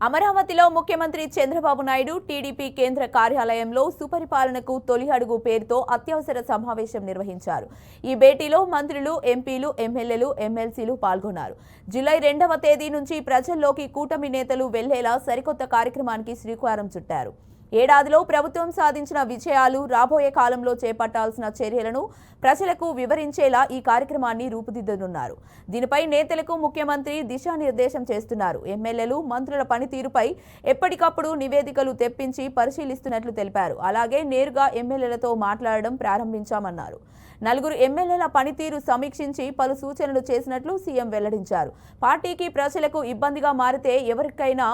అమరావతిలో ముఖ్యమంత్రి చంద్రబాబు నాయుడు టీడీపీ కేంద్ర కార్యాలయంలో సుపరిపాలనకు తొలి అడుగు పేరుతో అత్యవసర సమావేశం నిర్వహించారు. ఈ భేటీలో మంత్రులు, ఎంపీలు, ఎమ్మెల్యేలు, ఎమ్మెల్సీలు పాల్గొన్నారు. జూలై 2వ తేదీ నుంచి ప్రజల్లోకి కూటమి నేతలు వెళ్లేలా సరికొత్త కార్యక్రమానికి శ్రీకారం చుట్టారు. ఏడాదిలో ప్రభుత్వం సాధించిన విజయాలు, రాబోయే కాలంలో చేపట్టాల్సిన చర్యలను ప్రజలకు వివరించేలా ఈ కార్యక్రమాన్ని రూపుదిద్దనున్నారు. దీనిపై నేతలకు ముఖ్యమంత్రి దిశానిర్దేశం చేస్తున్నారు. ఎమ్మెల్యేలు, మంత్రుల పనితీరుపై ఎప్పటికప్పుడు నివేదికలు తెప్పించి పరిశీలిస్తున్నట్లు తెలిపారు. అలాగే నేరుగా ఎమ్మెల్యేలతో మాట్లాడడం ప్రారంభించామన్నారు. 4 ఎమ్మెల్యేల పనితీరు సమీక్షించి పలు సూచనలు చేసినట్లు సీఎం వెల్లడించారు. పార్టీకి ప్రజలకు ఇబ్బందిగా మారితే ఎవరికైనా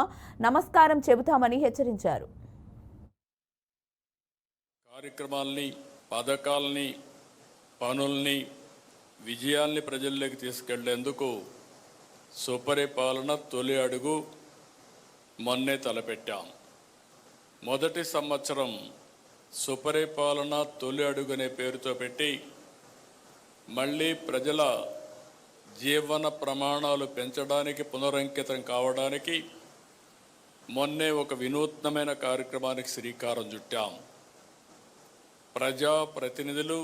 నమస్కారం చెబుతామని హెచ్చరించారు. కార్యక్రమాలని, పథకాలని, పనుల్ని, విజయాల్ని ప్రజల్లోకి తీసుకెళ్లేందుకు సుపరిపాలన తొలి అడుగు మొన్నే తలపెట్టాం. మొదటి సంవత్సరం సుపరిపాలన తొలి అడుగు అనే పేరుతో పెట్టి మళ్ళీ ప్రజల జీవన ప్రమాణాలు పెంచడానికి, పునరంకితం కావడానికి మొన్నే ఒక వినూత్నమైన కార్యక్రమానికి శ్రీకారం చుట్టాం. ప్రజాప్రతినిధులు,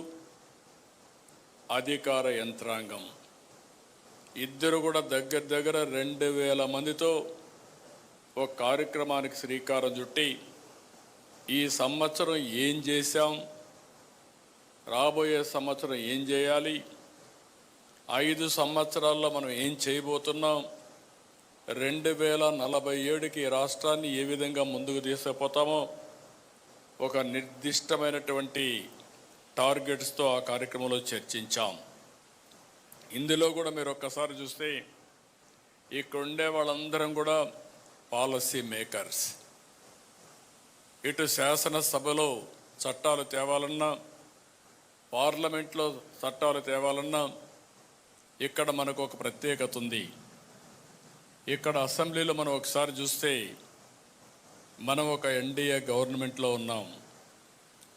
అధికార యంత్రాంగం ఇద్దరు కూడా దగ్గర 2000 మందితో ఒక కార్యక్రమానికి శ్రీకారం చుట్టి ఈ సంవత్సరం ఏం చేశాం, రాబోయే సంవత్సరం ఏం చేయాలి, 5 సంవత్సరాల్లో మనం ఏం చేయబోతున్నాం, 2047కి రాష్ట్రాన్ని ఏ విధంగా ముందుకు తీసుకుపోతామో ఒక నిర్దిష్టమైనటువంటి టార్గెట్స్తో ఆ కార్యక్రమంలో చర్చించాం. ఇందులో కూడా మీరు ఒక్కసారి చూస్తే ఇక్కడ ఉండే వాళ్ళందరం కూడా పాలసీ మేకర్స్. ఇటు శాసనసభలో చట్టాలు తేవాలన్నా, పార్లమెంట్లో చట్టాలు తేవాలన్నా ఇక్కడ మనకు ఒక ప్రత్యేకత ఉంది. ఇక్కడ అసెంబ్లీలో మనం ఒకసారి చూస్తే మనం ఒక ఎన్డీఏ గవర్నమెంట్లో ఉన్నాం.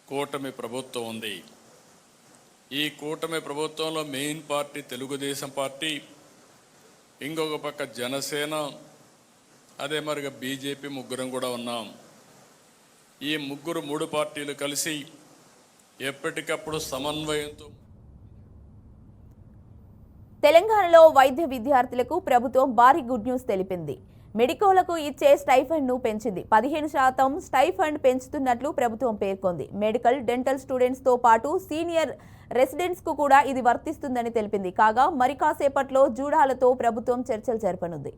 కూటమి ప్రభుత్వం ఉంది. ఈ కూటమి ప్రభుత్వంలో మెయిన్ పార్టీ తెలుగుదేశం పార్టీ, ఇంకొక పక్క జనసేన, అదే మరిగా బీజేపీ ముగ్గురం కూడా ఉన్నాం. ఈ ముగ్గురు 3 పార్టీలు కలిసి ఎప్పటికప్పుడు సమన్వయంతో తెలంగాణలో వైద్య విద్యార్థులకు ప్రభుత్వం భారీ గుడ్ న్యూస్ తెలిపింది. మెడికోలకు ఇచ్చే స్టైఫండ్ను పెంచింది. 15% స్టైఫండ్ పెంచుతున్నట్లు ప్రభుత్వం పేర్కొంది. మెడికల్, డెంటల్ స్టూడెంట్స్తో పాటు సీనియర్ రెసిడెంట్స్కు కూడా ఇది వర్తిస్తుందని తెలిపింది. కాగా మరి కాసేపట్లో జూడాలతో ప్రభుత్వం చర్చలు జరపనుంది.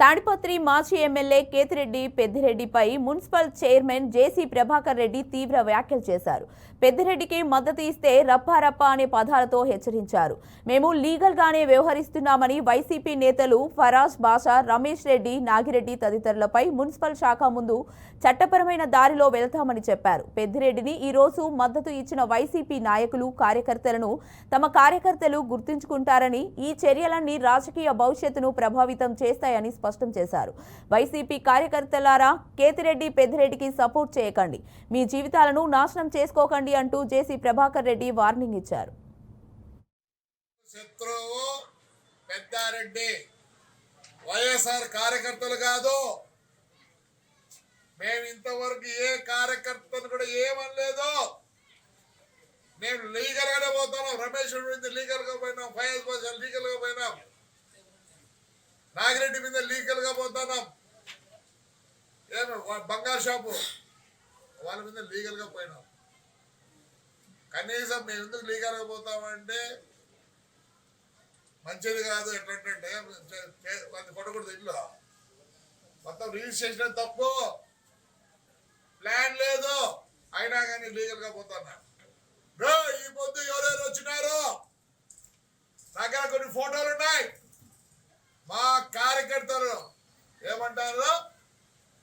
తాడిపత్రి మాజీ ఎమ్మెల్యే కేతిరెడ్డి పెద్దిరెడ్డిపై మున్సిపల్ చైర్మన్ జేసీ ప్రభాకర్ రెడ్డి తీవ్ర వ్యాఖ్యలు చేశారు. పెద్దిరెడ్డికి మద్దతు ఇస్తే రప్పారప్ప అనే పదాలతో హెచ్చరించారు. మేము లీగల్గానే వ్యవహరిస్తున్నామని వైసీపీ నేతలు ఫరాజ్ బాషా, రమేష్ రెడ్డి, నాగిరెడ్డి తదితరులపై మున్సిపల్ శాఖ ముందు చట్టపరమైన దారిలో వెళతామని చెప్పారు. పెద్దిరెడ్డిని ఈ రోజు మద్దతు ఇచ్చిన వైసీపీ నాయకులు, కార్యకర్తలను తమ కార్యకర్తలు గుర్తుంచుకుంటారని, ఈ చర్యలన్నీ రాజకీయ భవిష్యత్తును ప్రభావితం చేస్తాయని స్పష్టం చేశారు. వైసీపీ కార్యకర్తలారా, కేతిరెడ్డి పెద్దిరెడ్డికి సపోర్ట్ చేయకండి, మీ జీవితాలను నాశనం చేసుకోకండి అంటూ జేసీ ప్రభాకర్ రెడ్డి వార్నింగ్ ఇచ్చారు. శత్రువు పెద్దారెడ్డి వైఎస్ఆర్ కార్యకర్తలు కాదు. మేము ఇంతవరకు ఏ కార్యకర్తను కూడా ఏమనలేదు. మేము లీగల్ గానే పోతున్నాం. రమేష్ మీద లీగల్ గా పోయినాం, ఫయాజ్ బాషా లీగల్ గా పోయినాం, నాగిరెడ్డి మీద లీగల్ గా పోతున్నాం, ఏమి బంగారు షాపు వాళ్ళ మీద లీగల్ గా పోయినాం. కనీసం మేము ఎందుకు లీగల్ గా పోతామంటే మంచిది కాదు. ఎట్లంటే అది కొట్టకూడదు. ఇల్లు మొత్తం రిజిస్ట్రేషన్ తప్పు, ప్లాన్ లేదు, అయినా కానీ లీగల్ గా పోతున్నా. ఈ పొద్దు ఎవరెవరు వచ్చినారు దగ్గర కొన్ని ఫోటోలు ఉన్నాయి. మా కార్యకర్తలు ఏమంటారు,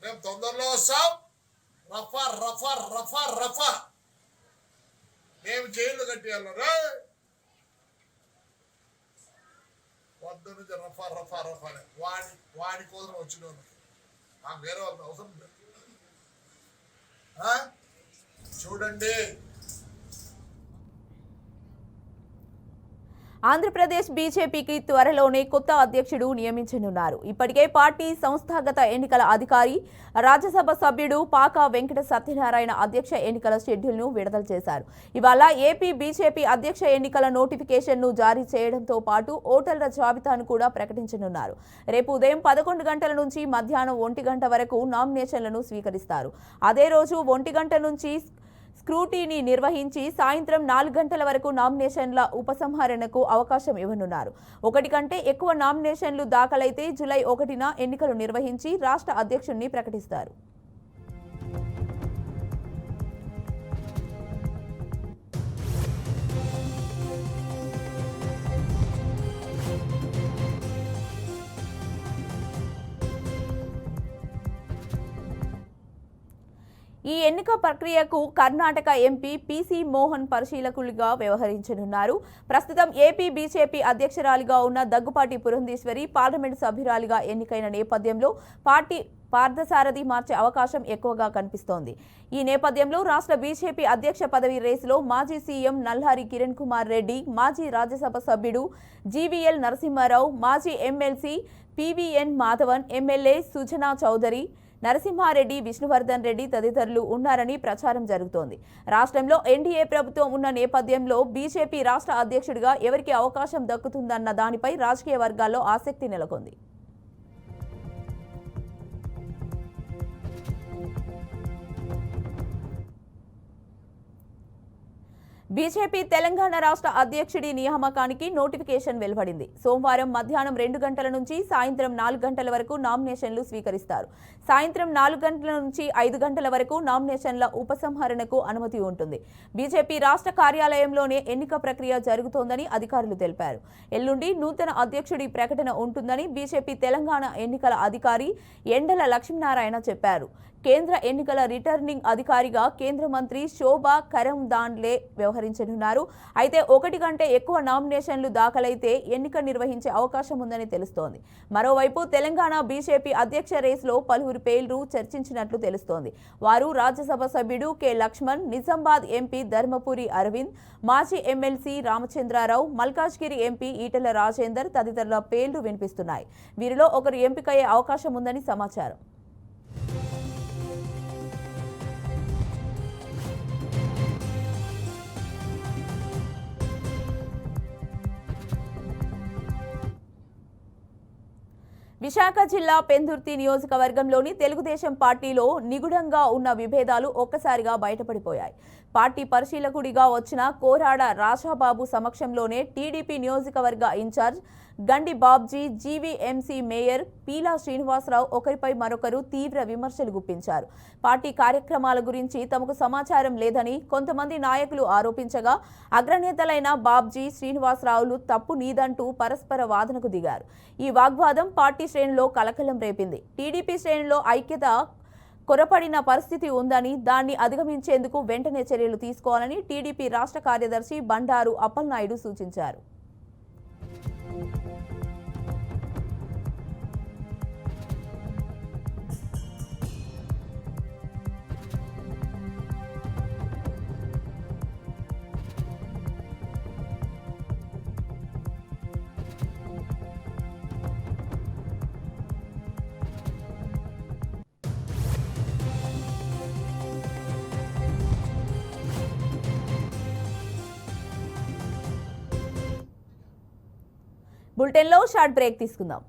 మేము తొందరలో వస్తాం. రఫా రఫా రఫా రఫా మేము జైలు కట్టేయాలరా. వద్ద నుంచి రఫా రఫా రఫా వాడి కోసం వచ్చిన నాకు వేరే వాళ్ళకి అవసరం లేదు. చూడండి, ఆంధ్రప్రదేశ్ బీజేపీకి త్వరలోనే కొత్త అధ్యక్షుడు నియమించనున్నారు. ఇప్పటికే పార్టీ సంస్థాగత ఎన్నికల అధికారి, రాజ్యసభ సభ్యుడు పాకా వెంకట సత్యనారాయణ అధ్యక్ష ఎన్నికల షెడ్యూల్ను విడుదల చేశారు. ఇవాళ ఏపీ బీజేపీ అధ్యక్ష ఎన్నికల నోటిఫికేషన్ను జారీ చేయడంతో పాటు ఓటర్ల జాబితాను కూడా ప్రకటించనున్నారు. రేపు ఉదయం 11 గంటల నుంచి మధ్యాహ్నం 1 గంట వరకు నామినేషన్లను స్వీకరిస్తారు. అదే రోజు 1 గంట నుంచి స్క్రూటీని నిర్వహించి సాయంత్రం 4 గంటల వరకు నామినేషన్ల ఉపసంహరణకు అవకాశం ఇవ్వనున్నారు. 1 కంటే ఎక్కువ నామినేషన్లు దాఖలైతే జూలై 1న ఎన్నికలు నిర్వహించి రాష్ట్ర అధ్యక్షుడిని ప్రకటిస్తారు. ఈ ఎన్నిక ప్రక్రియకు కర్ణాటక ఎంపీ పీసీ మోహన్ పరిశీలకులుగా వ్యవహరించనున్నారు. ప్రస్తుతం ఏపీ బీజేపీ అధ్యక్షురాలిగా ఉన్న దగ్గుపాటి పురంధేశ్వరి పార్లమెంటు సభ్యురాలిగా ఎన్నికైన నేపథ్యంలో పార్టీ పార్థసారథి మార్చే అవకాశం ఎక్కువగా కనిపిస్తోంది. ఈ నేపథ్యంలో రాష్ట్ర బీజేపీ అధ్యక్ష పదవి రేసులో మాజీ సీఎం నల్లారి కిరణ్ కుమార్ రెడ్డి, మాజీ రాజ్యసభ సభ్యుడు జీవీఎల్ నరసింహారావు, మాజీ MLC PVN Madhavan, MLA Sujana Chowdary, Narasimha Reddy, Vishnuvardhan Reddy తదితరులు ఉన్నారని ప్రచారం జరుగుతోంది. రాష్ట్రంలో ఎన్డీఏ ప్రభుత్వం ఉన్న నేపథ్యంలో బీజేపీ రాష్ట్ర అధ్యక్షుడిగా ఎవరికి అవకాశం దక్కుతుందన్న దానిపై రాజకీయ వర్గాల్లో ఆసక్తి నెలకొంది. బీజేపీ తెలంగాణ రాష్ట్ర అధ్యక్షుడి నియామకానికి నోటిఫికేషన్ వెలువడింది. సోమవారం మధ్యాహ్నం 2 గంటల నుంచి సాయంత్రం 4 గంటల వరకు నామినేషన్లు స్వీకరిస్తారు. సాయంత్రం 4 గంటల నుంచి 5 గంటల వరకు నామినేషన్ల ఉపసంహరణకు అనుమతి ఉంటుంది. బీజేపీ రాష్ట్ర కార్యాలయంలోనే ఎన్నిక ప్రక్రియ జరుగుతోందని అధికారులు తెలిపారు. ఎల్లుండి నూతన అధ్యక్షుడి ప్రకటన ఉంటుందని బీజేపీ తెలంగాణ ఎన్నికల అధికారి ఎండల లక్ష్మీనారాయణ చెప్పారు. కేంద్ర ఎన్నికల రిటర్నింగ్ అధికారిగా కేంద్ర మంత్రి శోభా కరందాండ్లే వ్యవహరించనున్నారు. అయితే 1 కంటే ఎక్కువ నామినేషన్లు దాఖలైతే ఎన్నిక నిర్వహించే అవకాశం ఉందని తెలుస్తోంది. మరోవైపు తెలంగాణ బీజేపీ అధ్యక్ష రేసులో పలువురు పేర్లు చర్చించినట్లు తెలుస్తోంది. వారు రాజ్యసభ సభ్యుడు కె లక్ష్మణ్, నిజామాబాద్ ఎంపీ ధర్మపురి అరవింద్, మాజీ ఎమ్మెల్సీ రామచంద్రారావు, మల్కాజ్గిరి ఎంపీ ఈటెల రాజేందర్ తదితరుల పేర్లు వినిపిస్తున్నాయి. వీరిలో ఒకరు ఎంపికయ్యే అవకాశం ఉందని సమాచారం. విశాఖ జిల్లా పెందుర్తి నియోజకవర్గంలోని తెలుగుదేశం పార్టీలో నిగూఢంగా ఉన్న విభేదాలు ఒక్కసారిగా బయటపడిపోయాయి. పార్టీ పరిశీలకుడిగా వచ్చిన కోరాడ రాజాబాబు సమక్షంలోనే టీడీపీ నియోజకవర్గ ఇన్ఛార్జ్ గండి బాబ్జీ, జీవీఎంసీ మేయర్ పీలా శ్రీనివాసరావు ఒకరిపై మరొకరు తీవ్ర విమర్శలు గుప్పించారు. పార్టీ కార్యక్రమాల గురించి తమకు సమాచారం లేదని కొంతమంది నాయకులు ఆరోపించగా అగ్రనేతలైన బాబ్జీ, శ్రీనివాసరావులు తప్పు నీదంటూ పరస్పర వాదనకు దిగారు. ఈ వాగ్వాదం పార్టీ శ్రేణులో కలకలం రేపింది. టీడీపీ శ్రేణులో ఐక్యత కొరపడిన పరిస్థితి ఉందని, దాన్ని అధిగమించేందుకు వెంటనే చర్యలు తీసుకోవాలని టీడీపీ రాష్ట్ర కార్యదర్శి బండారు అప్పలనాయుడు సూచించారు. బులెటిన్లో షార్ట్ బ్రేక్ తీసుకుందాం.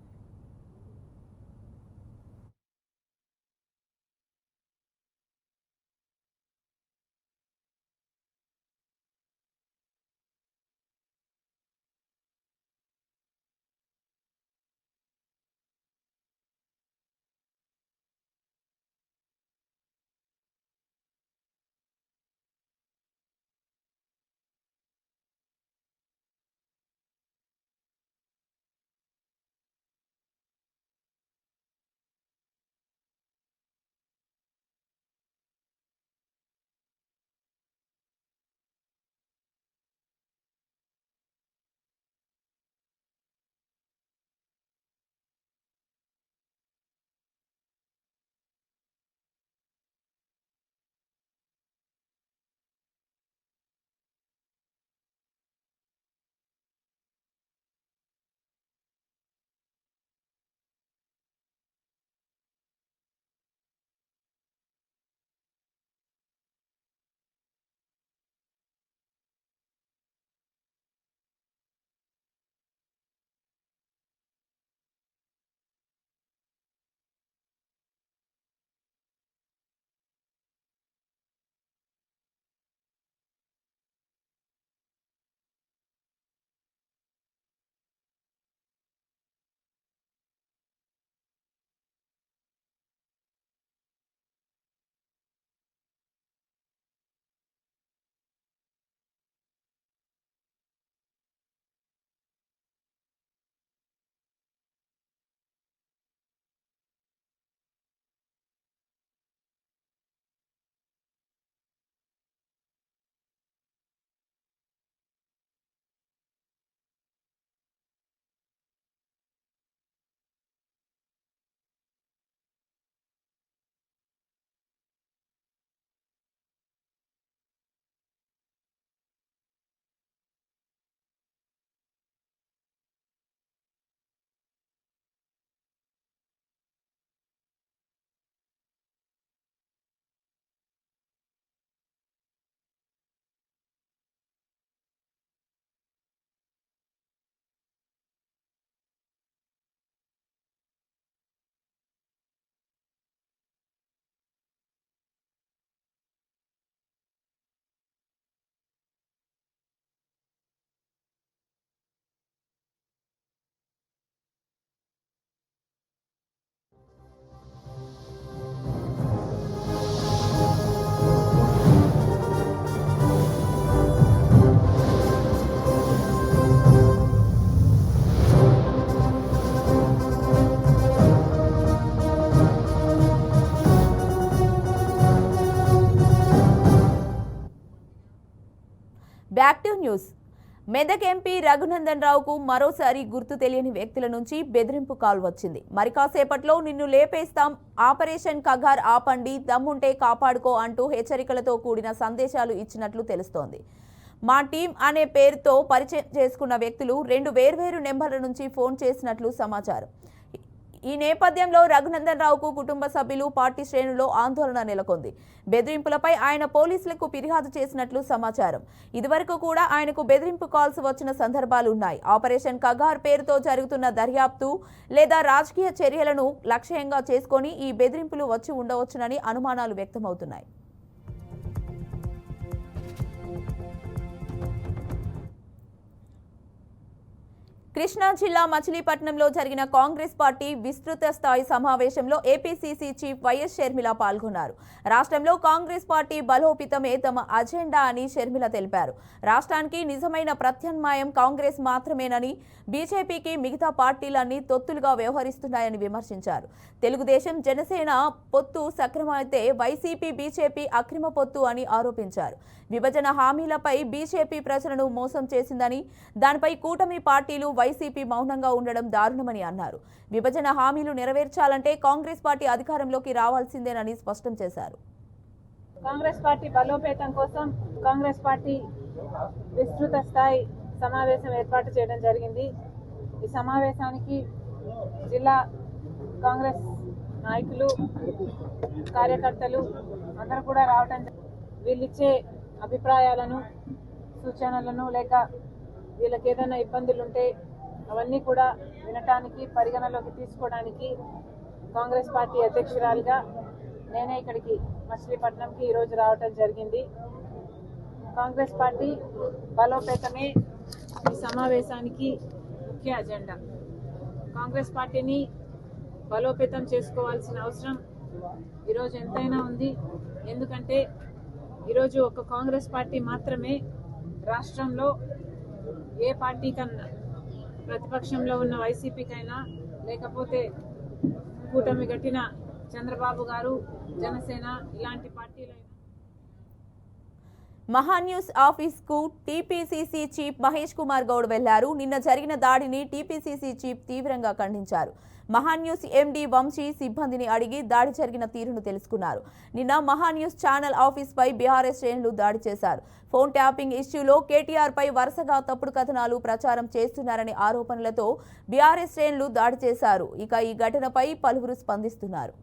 Active news. Medak MP Raghunandan రావుకు మరోసారి గుర్తు తెలియని వ్యక్తుల నుంచి బెదిరింపు కాల్ వచ్చింది. మరి కాసేపట్లో నిన్ను లేపేస్తాం, ఆపరేషన్ కగార్ ఆపండి, దమ్ముంటే కాపాడుకో అంటూ హెచ్చరికలతో కూడిన సందేశాలు ఇచ్చినట్లు తెలుస్తోంది. మా టీం అనే పేరుతో పరిచయం చేసుకున్న వ్యక్తులు 2 వేర్వేరు నెంబర్ల నుంచి ఫోన్ చేసినట్లు సమాచారం. ఈ నేపథ్యంలో రఘునందన్ రావుకు కుటుంబ సభ్యులు, పార్టీ శ్రేణుల్లో ఆందోళన నెలకొంది. బెదిరింపులపై ఆయన పోలీసులకు ఫిర్యాదు చేసినట్లు సమాచారం. ఇదివరకు కూడా ఆయనకు బెదిరింపు కాల్స్ వచ్చిన సందర్భాలు ఉన్నాయి. ఆపరేషన్ కగార్ పేరుతో జరుగుతున్న దర్యాప్తు లేదా రాజకీయ చర్యలను లక్ష్యంగా చేసుకొని ఈ బెదిరింపులు వచ్చి ఉండవచ్చునని అనుమానాలు వ్యక్తమవుతున్నాయి. కృష్ణా జిల్లా మచిలీపట్నంలో జరిగిన కాంగ్రెస్ పార్టీ విస్తృత స్థాయి సమావేశంలో ఏపీసీసీ చీఫ్ వైఎస్ షర్మిల పాల్గొన్నారు. రాష్ట్రంలో కాంగ్రెస్ పార్టీ బలోపేతమే తమ అజెండా అని షర్మిల తెలిపారు. రాష్ట్రానికి నిజమైన ప్రత్యామ్నాయం కాంగ్రెస్ మాత్రమేనని, బీజేపీకి మిగతా పార్టీలన్నీ తొత్తులుగా వ్యవహరిస్తున్నాయని విమర్శించారు. తెలుగుదేశం జనసేన పొత్తు సక్రమైతే వైసీపీ బీజేపీ అక్రమ పొత్తు అని ఆరోపించారు. విభజన హామీలపై బీజేపీ ప్రజలను మోసం చేసిందని, దానిపై కూటమి పార్టీలు వైసీపీ మౌనంగా ఉండడం దారుణమని అన్నారు. విభజన హామీలు నెరవేర్చాలంటే కాంగ్రెస్ పార్టీ అధికారంలోకి రావాల్సిందేనని స్పష్టం చేశారు. కాంగ్రెస్ పార్టీ బలోపేతం కోసం కాంగ్రెస్ పార్టీ విస్తృత స్థాయి సమావేశం ఏర్పాటు చేయడం జరిగింది. ఈ సమావేశానికి జిల్లా కాంగ్రెస్ నాయకులు, కార్యకర్తలు అందరూ కూడా రావడం, వీళ్ళిచ్చే అభిప్రాయాలను, సూచనలను లేక వీళ్ళకి ఏదైనా ఇబ్బందులు ఉంటే అవన్నీ కూడా వినటానికి, పరిగణలోకి తీసుకోవడానికి కాంగ్రెస్ పార్టీ అధ్యక్షురాలిగా నేనే ఇక్కడికి మచిలీపట్నంకి ఈరోజు రావటం జరిగింది. కాంగ్రెస్ పార్టీ బలోపేతమే ఈ సమావేశానికి ముఖ్య అజెండా. కాంగ్రెస్ పార్టీని బలోపేతం చేసుకోవాల్సిన అవసరం ఈరోజు ఎంతైనా ఉంది. ఎందుకంటే ఈరోజు ఒక కాంగ్రెస్ పార్టీ మాత్రమే రాష్ట్రంలో ఏ పార్టీ కన్నా, ప్రతిపక్షంలో ఉన్న వైసీపీకైనా లేకపోతే కూటమి గట్టిన చంద్రబాబు గారు, జనసేన ఇలాంటి పార్టీలైనా. మహాన్యూస్ ఆఫీస్ కు టీపీసీసీ చీఫ్ మహేష్ కుమార్ గౌడ్ వెళ్లారు. నిన్న జరిగిన దాడిని టీపీసీసీ చీఫ్ తీవ్రంగా ఖండించారు. మహాన్యూస్ ఎండీ వంశీ సిబ్బందిని అడిగి దాడి జరిగిన తీరును తెలుసుకున్నారు. నిన్న మహాన్యూస్ ఛానల్ ఆఫీస్ పై బీఆర్ఎస్ శ్రేణులు దాడి చేశారు. ఫోన్ ట్యాపింగ్ ఇష్యూలో కేటీఆర్ పై వరుసగా తప్పుడు కథనాలు ప్రచారం చేస్తున్నారనే ఆరోపణలతో బీఆర్ఎస్ శ్రేణులు దాడి చేశారు. ఇక ఈ ఘటనపై పలువురు స్పందిస్తున్నారు.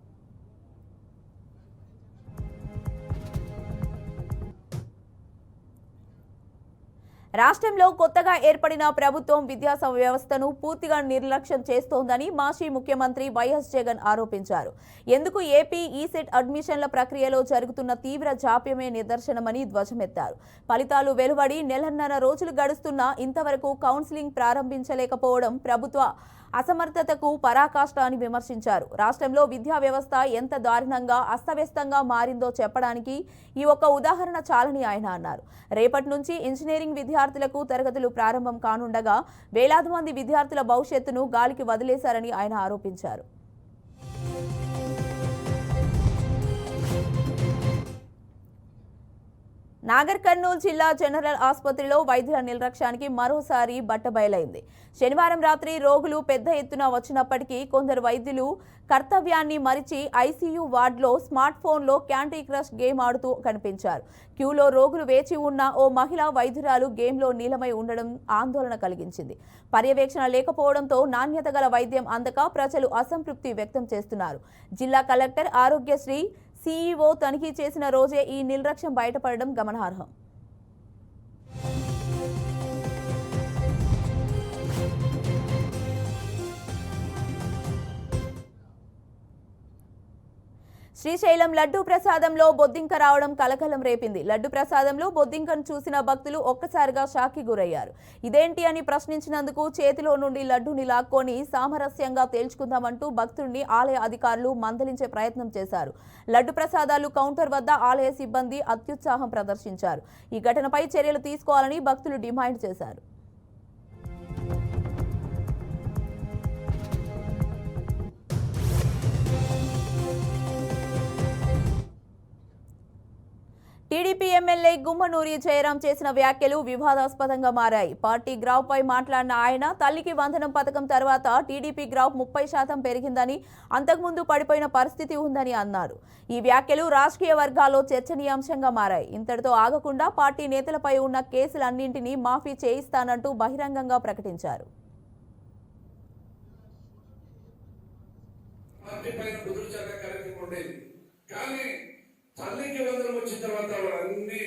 రాష్ట్రంలో కొత్తగా ఏర్పడిన ప్రభుత్వం విద్యా వ్యవస్థను పూర్తిగా నిర్లక్ష్యం చేస్తోందని మాజీ ముఖ్యమంత్రి వైఎస్ జగన్ ఆరోపించారు. ఎందుకు ఏపీ ఈసెట్ అడ్మిషన్ల ప్రక్రియలో జరుగుతున్న తీవ్ర జాప్యమే నిదర్శనమని ధ్వజమెత్తారు. ఫలితాలు వెలువడి 1.5 రోజులు గడుస్తున్నా ఇంతవరకు కౌన్సిలింగ్ ప్రారంభించలేకపోవడం ప్రభుత్వ అసమర్థతకు పరాకాష్ట అని విమర్శించారు. రాష్ట్రంలో విద్యా వ్యవస్థ ఎంత దారుణంగా, అస్తవ్యస్తంగా మారిందో చెప్పడానికి ఈ ఒక్క ఉదాహరణ చాలని ఆయన అన్నారు. రేపటి నుంచి ఇంజనీరింగ్ విద్యార్థులకు తరగతులు ప్రారంభం కానుండగా వేలాది మంది విద్యార్థుల భవిష్యత్తును గాలికి వదిలేశారని ఆయన ఆరోపించారు. నాగర్ కర్నూలు జిల్లా జనరల్ ఆసుపత్రిలో వైద్యుల నిర్లక్ష్యానికి మరోసారి బట్టబయలైంది. శనివారం రాత్రి రోగులు పెద్ద ఎత్తున వచ్చినప్పటికీ కొందరు వైద్యులు కర్తవ్యాన్ని మరిచి ఐసీయూ వార్డులో స్మార్ట్ ఫోన్లో క్యాండీ క్రష్ గేమ్ ఆడుతూ కనిపించారు. క్యూలో రోగులు వేచి ఉన్న ఓ మహిళా వైద్యురాలు గేమ్లో నీలమై ఉండడం ఆందోళన కలిగించింది. పర్యవేక్షణ లేకపోవడంతో నాణ్యత గల వైద్యం అందక ప్రజలు అసంతృప్తి వ్యక్తం చేస్తున్నారు. జిల్లా కలెక్టర్ ఆరోగ్యశ్రీ సీఈఓ తనిఖీ చేసిన రోజే ఈ నిర్లక్ష్యం బయటపడడం గమనార్హం. శ్రీశైలం లడ్డూ ప్రసాదంలో బొద్దింక రావడం కలకలం రేపింది. లడ్డు ప్రసాదంలో బొద్దింకను చూసిన భక్తులు ఒక్కసారిగా షాక్కి గురయ్యారు. ఇదేంటి అని ప్రశ్నించినందుకు చేతిలో నుండి లడ్డూని లాక్కొని సామరస్యంగా తేల్చుకుందామంటూ భక్తుడిని ఆలయ అధికారులు మందలించే ప్రయత్నం చేశారు. లడ్డు ప్రసాదాలు కౌంటర్ వద్ద ఆలయ సిబ్బంది అత్యుత్సాహం ప్రదర్శించారు. ఈ ఘటనపై చర్యలు తీసుకోవాలని భక్తులు డిమాండ్ చేశారు. TDP TDP MLA Gummanuri Jayaram చేసిన వ్యాఖ్యలు వివాదాస్పదంగా మారాయి. పార్టీ గ్రాఫ్ పై మాట్లాడిన ఆయన తల్లికి వందనం పథకం తర్వాత టీడీపీ గ్రాఫ్ 30% పెరిగిందని, అంతకుముందు పడిపోయిన పరిస్థితి ఉందని అన్నారు. ఈ వ్యాఖ్యలు రాజకీయ వర్గాల్లో చర్చనీయాంశంగా మారాయి. ఇంతటితో ఆగకుండా పార్టీ నేతలపై ఉన్న కేసులన్నింటినీ మాఫీ చేయిస్తానంటూ బహిరంగంగా ప్రకటించారు. తల్లికి వందనం వచ్చిన తర్వాత వాళ్ళన్నీ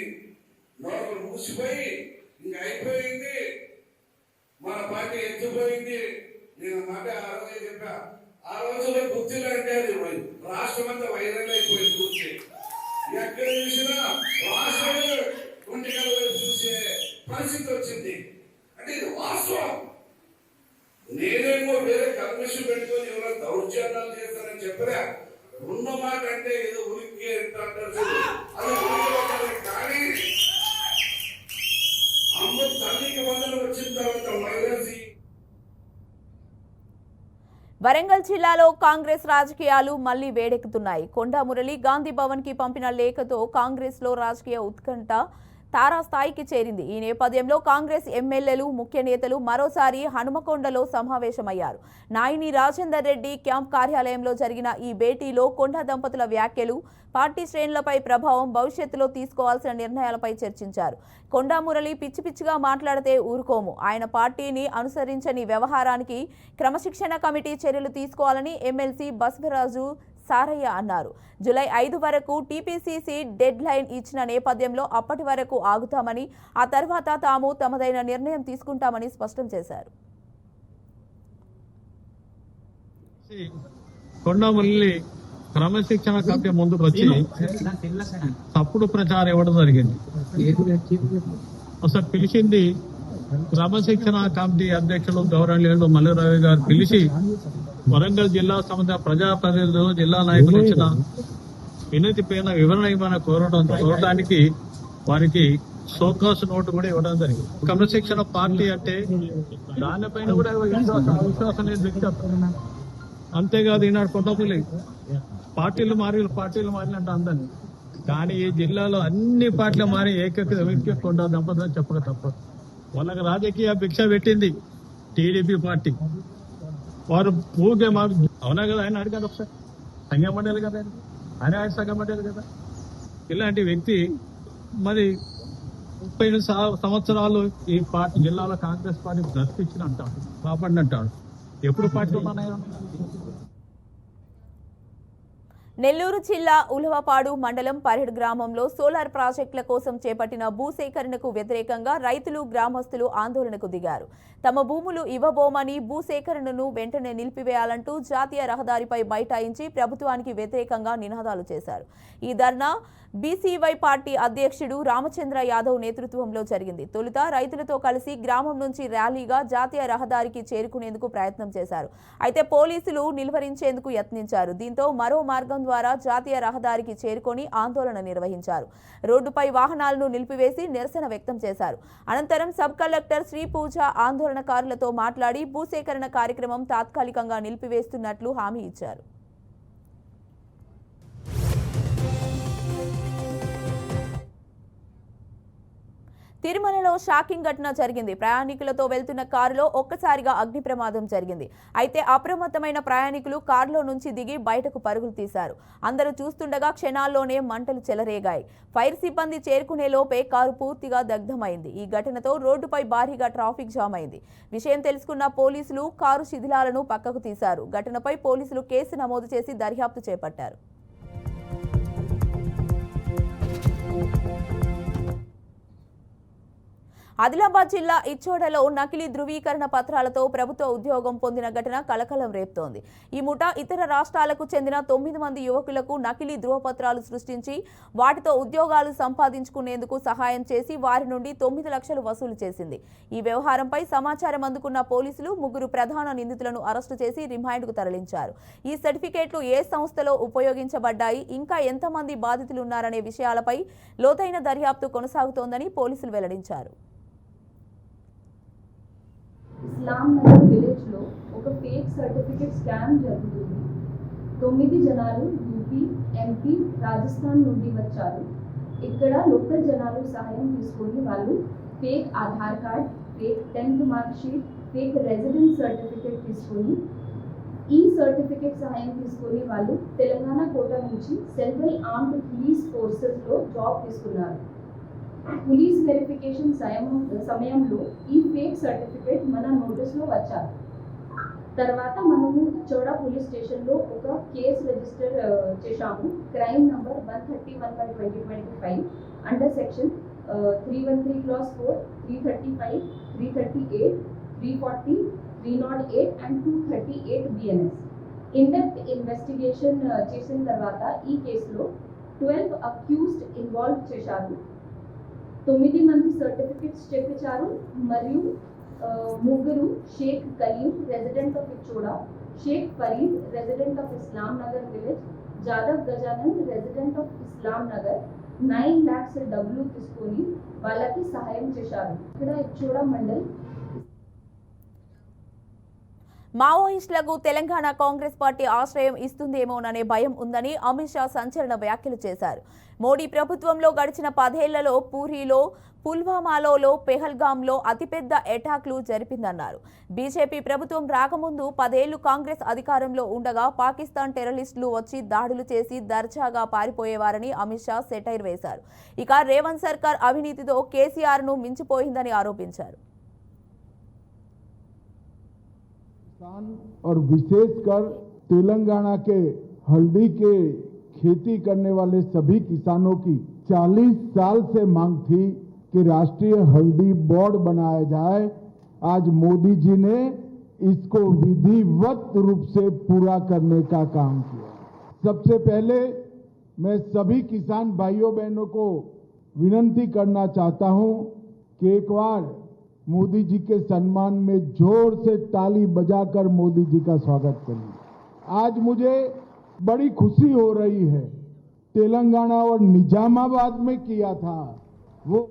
లోపల మూసిపోయి ఇంకా అయిపోయింది, మన పార్టీ ఎత్తిపోయింది. నేను మాట ఆ రోజే చెప్పా, ఆ రోజుల్లో గుర్తులు అంటే అది రాష్ట్రం అంతా వైరల్ అయిపోయింది. చూసి ఎక్కడ చూసినా రాష్ట్రం ఒంటికల వైపు చూసే పరిస్థితి వచ్చింది. అంటే ఇది వాస్తవం. నేనేమో వేరే కమిషన్ పెట్టుకొని ఎవరో దౌర్జన్యాలు చేస్తానని చెప్పరా. ఉన్న మాట అంటే ఏదో ఉనికి అంటారు, అది కానీ అమ్మ తల్లికి వందలు వచ్చిన తర్వాత వైరస్. వరంగల్ జిల్లాలో కాంగ్రెస్ రాజకీయాలు మళ్లీ వేడెక్కుతున్నాయి. కొండా మురళి గాంధీ భవన్ కి పంపిన లేఖతో కాంగ్రెస్ లో రాజకీయ ఉత్కంఠ తారాస్థాయికి చేరింది. ఈ నేపథ్యంలో కాంగ్రెస్ ఎమ్మెల్యేలు, ముఖ్య నేతలు మరోసారి హనుమకొండలో సమావేశమయ్యారు. నాయిని రాజేందర్ రెడ్డి క్యాంప్ కార్యాలయంలో జరిగిన ఈ భేటీలో కొండా దంపతుల వ్యాఖ్యలు, పార్టీ శ్రేణులపై ప్రభావం, భవిష్యత్తులో తీసుకోవాల్సిన నిర్ణయాలపై చర్చించారు. కొండా మురళి పిచ్చి పిచ్చిగా మాట్లాడితే ఊరుకోము, ఆయన పార్టీని అనుసరించని వ్యవహారానికి క్రమశిక్షణ కమిటీ చర్యలు తీసుకోవాలని ఎమ్మెల్సీ బసవరాజు సారయ్య అన్నారు. జూలై 5 వరకు టీపీసీసీ డెడ్ లైన్ ఇచ్చిన నేపథ్యంలో అప్పటి వరకు ఆగుతామని, ఆ తర్వాత తాము తమదైన నిర్ణయం తీసుకుంటామని స్పష్టం చేశారు. కొండమురళి క్రమశిక్షణ కమిటీ ముందుకు వచ్చి తప్పుడు ప్రచారం ఇవ్వడం జరిగింది. అసలు పిలిచింది క్రమశిక్షణ కమిటీ అధ్యక్షులు గౌరవనీయులు మల్లిరావు గారు పిలిచి వరంగల్ జిల్లా సంబంధించిన ప్రజాప్రతినిధులు, జిల్లా నాయకులు ఇచ్చిన వినతి పైన వివరణ ఇవ్వమని కోరడానికి వారికి షోకాస్ నోటు కూడా ఇవ్వడం జరిగింది. క్రమశిక్షణ పార్టీ అంటే దానిపైన కూడా విశ్వాసం లేదు వ్యక్తి. అంతేకాదు ఈనాడు కొండపల్లి పార్టీలు మారినట్టు అందరినీ, కానీ ఈ జిల్లాలో అన్ని పార్టీలు మారి ఏకైక వ్యక్తి కొండ దంపతులు చెప్పక తప్పదు. వాళ్ళకి రాజకీయ భిక్ష పెట్టింది టీడీపీ పార్టీ. వారు ఊరికే మాకు అవునా కదా, ఆయన అడిగారు ఒకసారి సంఘం మండలి కదా, ఆయన సంఘం మండలి కదా. ఇలాంటి వ్యక్తి మరి 30 సంవత్సరాలు ఈ పార్టీ జిల్లాలో కాంగ్రెస్ పార్టీ బ్రతికించిన అంటాడు, కాపాడిన అంటాడు. ఎప్పుడు పార్టీ ఉన్నాయో. నెల్లూరు జిల్లా ఉలవపాడు మండలం పరిహెడ్ గ్రామంలో సోలార్ ప్రాజెక్టుల కోసం చేపట్టిన భూసేకరణకు వ్యతిరేకంగా రైతులు, గ్రామస్తులు ఆందోళనకు దిగారు. తమ భూములు ఇవ్వబోమని, భూసేకరణను వెంటనే నిలిపివేయాలంటూ జాతీయ రహదారిపై బైఠాయించి ప్రభుత్వానికి వ్యతిరేకంగా నినాదాలు చేశారు. ఈ ధర్నా బీసీవై పార్టీ అధ్యక్షుడు రామచంద్ర యాదవ్ నేతృత్వంలో జరిగింది. తొలుత రైతులతో కలిసి గ్రామం నుంచి ర్యాలీగా జాతీయ రహదారికి చేరుకునేందుకు ప్రయత్నం చేశారు. అయితే పోలీసులు నిలువరించేందుకు యత్నించారు. దీంతో మరో మార్గం ద్వారా జాతీయ రహదారికి చేరుకొని ఆందోళన నిర్వహించారు. రోడ్డుపై వాహనాలను నిలిపివేసి నిరసన వ్యక్తం చేశారు. అనంతరం సబ్ కలెక్టర్ శ్రీ పూజ ఆందోళనకారులతో మాట్లాడి భూసేకరణ కార్యక్రమం తాత్కాలికంగా నిలిపివేస్తున్నట్లు హామీ ఇచ్చారు. తిరుమలలో షాకింగ్ ఘటన జరిగింది. ప్రయాణికులతో వెళ్తున్న కారులో ఒక్కసారిగా అగ్ని ప్రమాదం జరిగింది. అయితే అప్రమత్తమైన ప్రయాణికులు కారులో నుంచి దిగి బయటకు పరుగులు తీశారు. అందరూ చూస్తుండగా క్షణాల్లోనే మంటలు చెలరేగాయి. ఫైర్ సిబ్బంది చేరుకునే లోపే కారు పూర్తిగా దగ్ధమైంది. ఈ ఘటనతో రోడ్డుపై భారీగా ట్రాఫిక్ జామ్ అయింది. విషయం తెలుసుకున్న పోలీసులు కారు శిథిలాలను పక్కకు తీశారు. ఘటనపై పోలీసులు కేసు నమోదు చేసి దర్యాప్తు చేపట్టారు. ఆదిలాబాద్ జిల్లా ఇచ్చోడలో నకిలీ ధృవీకరణ పత్రాలతో ప్రభుత్వ ఉద్యోగం పొందిన ఘటన కలకలం రేపుతోంది. ఈ ముఠా ఇతర రాష్ట్రాలకు చెందిన 9 మంది యువకులకు నకిలీ ధృవపత్రాలు సృష్టించి వాటితో ఉద్యోగాలు సంపాదించుకునేందుకు సహాయం చేసి వారి నుండి 9 లక్షలు వసూలు చేసింది. ఈ వ్యవహారంపై సమాచారం అందుకున్న పోలీసులు 3 ప్రధాన నిందితులను అరెస్టు చేసి రిమాండ్కు తరలించారు. ఈ సర్టిఫికేట్లు ఏ సంస్థలో ఉపయోగించబడ్డాయి, ఇంకా ఎంతమంది బాధితులున్నారనే విషయాలపై లోతైన దర్యాప్తు కొనసాగుతోందని పోలీసులు వెల్లడించారు. ఇస్లాం నగర్ విలేజ్లో ఒక ఫేక్ సర్టిఫికేట్ స్కామ్ జరుగుతుంది. 9 జనాలు యూపీ, ఎంపీ, రాజస్థాన్ నుండి వచ్చారు. ఇక్కడ లోకల్ జనాలు సహాయం తీసుకొని వాళ్ళు fake Aadhaar card, fake 10th mark sheet, fake residence certificate తీసుకొని ఈ సర్టిఫికేట్ సహాయం తీసుకొని వాళ్ళు తెలంగాణ కోట నుంచి సెంట్రల్ ఆర్మ్డ్ పోలీస్ ఫోర్సెస్లో జాబ్ తీసుకున్నారు. పోలీస్ వెరిఫికేషన్ సమయంలో ఈ ఫేక్ సర్టిఫికేట్ మన నోటీస్లో వచ్చారు. తర్వాత మనము చోడా పోలీస్ స్టేషన్లో ఒక కేసు రిజిస్టర్ చేశాము. Crime number 131/2025 under section 313 class 4, 335, 338, 340, 308 and 238 BNS. In depth investigation చేసిన తర్వాత ఈ కేసులో 12 అక్యూజ్డ్ ఇన్వాల్వ్ చేశారు. 9 మంది సర్టిఫికెట్స్ చేపించారు మరియు ముగ్గురు Sheikh Kaleem resident of Ichoda, Sheikh Farid resident of Islam Nagar village, Jadhav Gajanand resident of Islam Nagar 9 lakhs డబ్బులు తీసుకొని వాళ్ళకి సహాయం చేశారు. ఇక్కడ ఇచ్చోడా మండల్ మావోయిస్టులకు తెలంగాణ కాంగ్రెస్ పార్టీ ఆశ్రయం ఇస్తుందేమోననే భయం ఉందని అమిత్ షా సంచలన వ్యాఖ్యలు చేశారు. మోడీ ప్రభుత్వంలో గడిచిన 10 ఏళ్లలో పూరిలో, పుల్వామాలో, పెహల్గాంలో అతిపెద్ద అటాక్లు జరిపిందన్నారు. బీజేపీ ప్రభుత్వం రాకముందు 10 ఏళ్లు కాంగ్రెస్ అధికారంలో ఉండగా పాకిస్తాన్ టెర్రరిస్టులు వచ్చి దాడులు చేసి దర్జాగా పారిపోయేవారని అమిత్ షా సెటైర్ వేశారు. ఇక రేవంత్ సర్కార్ అవినీతితో కేసీఆర్ను మించిపోయిందని ఆరోపించారు. और विशेषकर तेलंगाना के हल्दी के खेती करने वाले सभी किसानों की 40 साल से मांग थी कि राष्ट्रीय हल्दी बोर्ड बनाया जाए. आज मोदी जी ने इसको विधिवत रूप से पूरा करने का काम किया. सबसे पहले मैं सभी किसान भाइयों बहनों को विनती करना चाहता हूं कि एक बार मोदी जी के सम्मान में जोर से ताली बजाकर मोदी जी का स्वागत करिए. आज मुझे बड़ी खुशी हो रही है. तेलंगाना और निजामाबाद में किया था वो.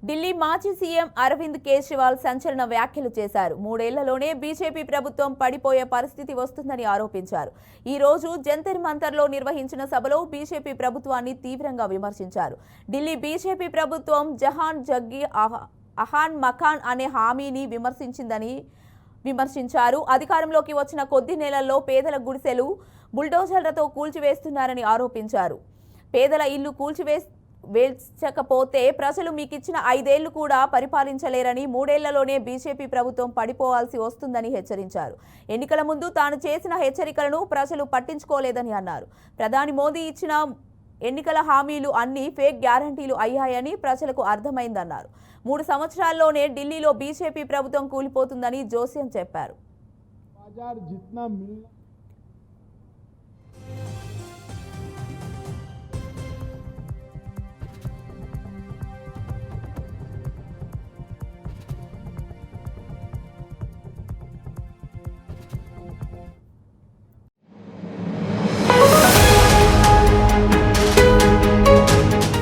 ఢిల్లీ మాజీ సీఎం అరవింద్ కేజ్రీవాల్ సంచలన వ్యాఖ్యలు చేశారు. 3 ఏళ్లలోనే బీజేపీ ప్రభుత్వం పడిపోయే పరిస్థితి వస్తుందని ఆరోపించారు. ఈ రోజు జంతర్ మంతర్లో నిర్వహించిన సభలో బీజేపీ ప్రభుత్వాన్ని తీవ్రంగా విమర్శించారు. ఢిల్లీ బీజేపీ ప్రభుత్వం జహాన్ జగ్గి అహాన్ మఖాన్ అనే హామీని విమర్శించారు. అధికారంలోకి వచ్చిన కొద్ది నెలల్లో పేదల గుడిసెలు బుల్డోజర్లతో కూల్చివేస్తున్నారని ఆరోపించారు. పేదల ఇల్లు వేల్చకపోతే ప్రజలు మీకిచ్చిన 5 ఏళ్లు కూడా పరిపాలించలేరని, 3 ఏళ్లలోనే బీజేపీ ప్రభుత్వం పడిపోవాల్సి వస్తుందని హెచ్చరించారు. ఎన్నికల ముందు తాను చేసిన హెచ్చరికలను ప్రజలు పట్టించుకోలేదని అన్నారు. ప్రధాని మోదీ ఇచ్చిన ఎన్నికల హామీలు అన్ని ఫేక్ గ్యారంటీలు అయ్యాయని ప్రజలకు అర్థమైందన్నారు. 3 సంవత్సరాల్లోనే ఢిల్లీలో బీజేపీ ప్రభుత్వం కూలిపోతుందని జోస్యం చెప్పారు.